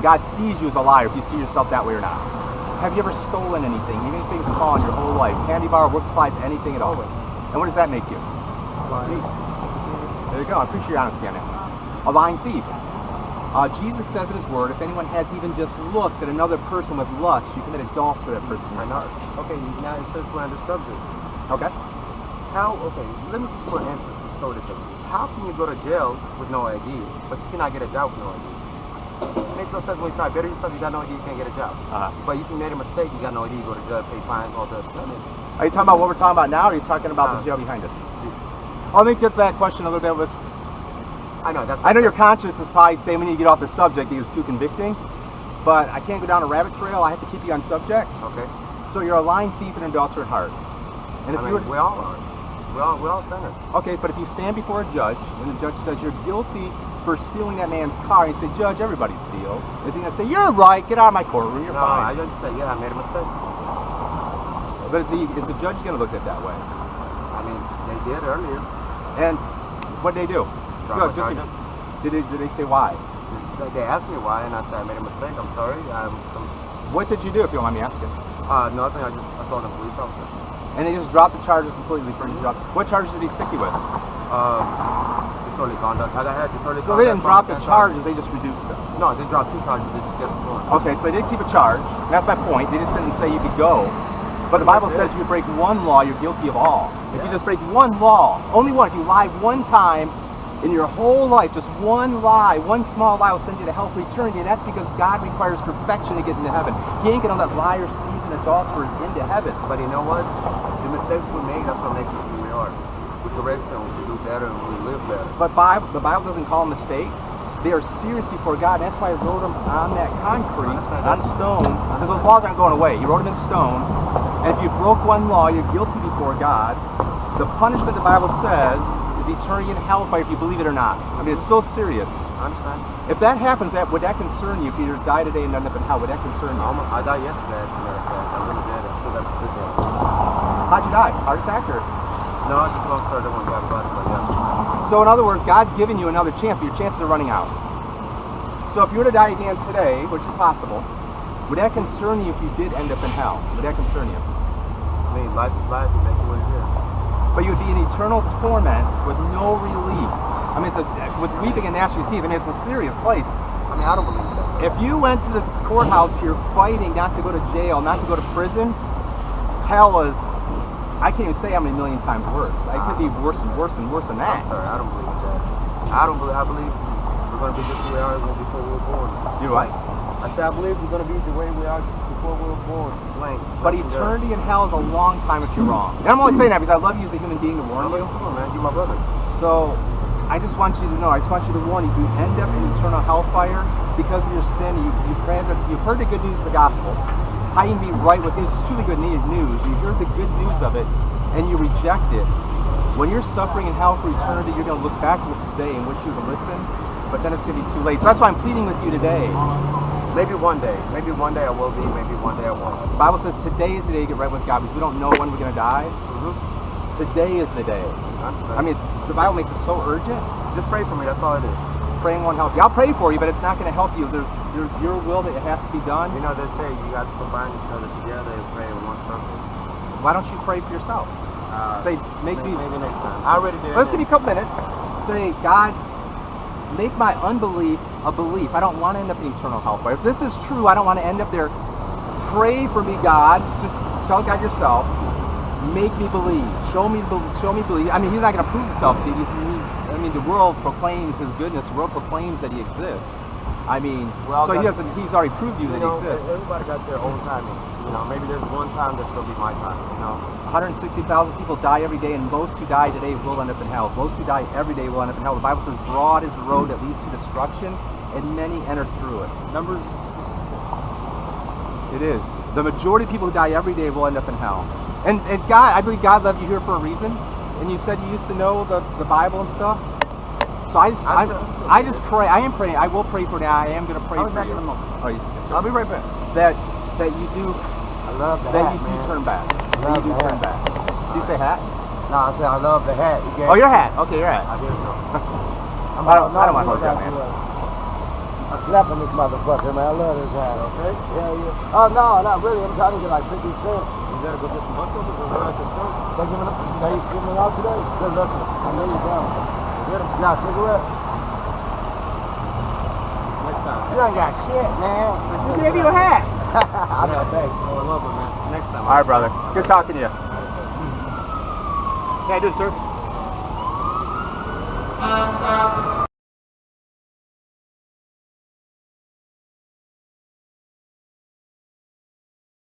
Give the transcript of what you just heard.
God sees you as a liar if you see yourself that way or not. Have you ever stolen anything, even anything small in your whole life? Candy bar, work supplies, anything at all? And what does that make you? There you go. I appreciate your honesty on that. A lying thief. Jesus says in his word, if anyone has even just looked at another person with lust, you commit adultery with that person. I know. Okay, now it says we're on the subject. Okay. Okay, let me just for instance restore this subject. How can you go to jail with no ID, but you cannot get a job with no ID? It makes no sense when you try to better yourself, you got no ID, you can't get a job. But if you made a mistake, you got no ID, you go to jail, pay fines, all this. Are you talking about what we're talking about now, or are you talking about the jail behind us? Let me get to that question a little bit. I know, I know your conscience is probably saying we need to get off the subject because it's too convicting, but I can't go down a rabbit trail. I have to keep you on subject. Okay. So you're a lying thief and an adulterer at heart. And if we all are. We're all sinners. Okay, but if you stand before a judge and the judge says you're guilty for stealing that man's car, and you say, Judge, everybody steals, is he going to say, you're right, get out of my courtroom, you're fine? No, I just say, yeah, I made a mistake. But is the judge going to look at it that way? I mean, they did earlier. And what did they do? Did they say why? They asked me why, and I said I made a mistake. I'm sorry. What did you do, if you don't mind me asking? Nothing. I saw the police officer. And they just dropped the charges completely for you. What charges did he stick you with? Disorderly conduct. I had disorderly conduct. So they didn't drop the charges; they just reduced them. No, they dropped 2 charges. They just kept going. Okay, so they did keep a charge. And that's my point. They just didn't say you could go. But the Bible says if you break one law, you're guilty of all. If you just break one law, only one. If you lie one time in your whole life, just one lie, one small lie will send you to hell for eternity, and that's because God requires perfection to get into heaven. He ain't gonna let liars, thieves, and adulterers into heaven. But you know what? The mistakes we made, that's what makes us who we are. We correct them, we do better, and we live better. But the Bible doesn't call them mistakes. They are serious before God. That's why I wrote them on that concrete, on stone, because those laws aren't going away. You wrote them in stone, and if you broke one law, you're guilty before God. The punishment the Bible says is eternity in hellfire, if you believe it or not. I mean, it's so serious. I understand. If that happens, would that concern you? If you die today and end up in hell, would that concern you? I died yesterday, as a matter of fact. I really did. So that's the thing. How'd you die? Heart attack or? No, I just long story. I don't want to talk about it, but yeah. So in other words, God's giving you another chance, but your chances are running out. So if you were to die again today, which is possible, would that concern you if you did end up in hell? Would that concern you? I mean, life is life. You make it what it is. But you would be in eternal torment with no relief. I mean, with weeping and gnashing of teeth. I mean, it's a serious place. I mean, I don't believe that. If you went to the courthouse here fighting not to go to jail, not to go to prison, hell is, I can't even say how many million times worse. It could be worse and worse and worse than that. I'm sorry, I don't believe that. I believe we're going to be just the way we are before we were born. You what? I said I believe we're going to be the way we are before we were born. Blank. But eternity in hell is a long time if you're wrong. And I'm only saying that because I love you as a human being to warn you. Man, you're my brother. So I just want you to know, I just want you to warn you, if you end up in eternal hellfire because of your sin, you've heard the good news of the gospel. How you can be right with this is truly good news. You heard the good news of it and you reject it. When you're suffering in hell for eternity, you're going to look back to this day and wish you would listen, but then it's going to be too late. So that's why I'm pleading with you today. Maybe one day I will be, maybe one day I won't. The Bible says today is the day to get right with God because we don't know when we're going to die. Today is the day. I mean, the Bible makes it so urgent. Just pray for me, that's all it is. Praying won't help you. I'll pray for you, but it's not going to help you. There's your will that it has to be done. You know, they say you got to combine each other together and pray in one circle. Why don't you pray for yourself? Say, maybe next time. I already did. Let's give you a couple minutes. Say, God, make my unbelief a belief. I don't want to end up in eternal hellfire. If this is true, I don't want to end up there. Pray for me, God. Just tell God yourself. Make me believe. Show me believe. I mean, he's not going to prove himself to you. I mean, the world proclaims his goodness. The world proclaims that he exists. I mean, so he's already proved you that he exists. Everybody got their own timing. You know, maybe there's one time that's going to be my time, you know. 160,000 people die every day, and most who die today will end up in hell. Most who die every day will end up in hell. The Bible says, broad is the road that leads to destruction, and many enter through it. Numbers. It is. The majority of people who die every day will end up in hell. And God, I believe God left you here for a reason. And you said you used to know the Bible and stuff. So I just pray. I am praying. I will pray for you. I am going to pray for you. I'll be right back. That you do. I love the that hat, you do man. turn back. Love you do the turn hat. back. Did you say hat? No, I said I love the hat. Oh, your hat. Okay, your hat. I did so. I don't want to hold that, man. I slap on this motherfucker, man. I love this guy, okay? Yeah, yeah. Oh, no, not really. I'm trying to get like 50 cents. You gotta go get some leftovers or what I can do. They giving it out today? Good looking. I know you're down. Get him. Yeah, cigarette. Next time. You ain't got shit, man. You gave you a hat. I know, thanks. Oh, I love it, man. Next time. All right, brother. Good talking to you. How you doing, sir?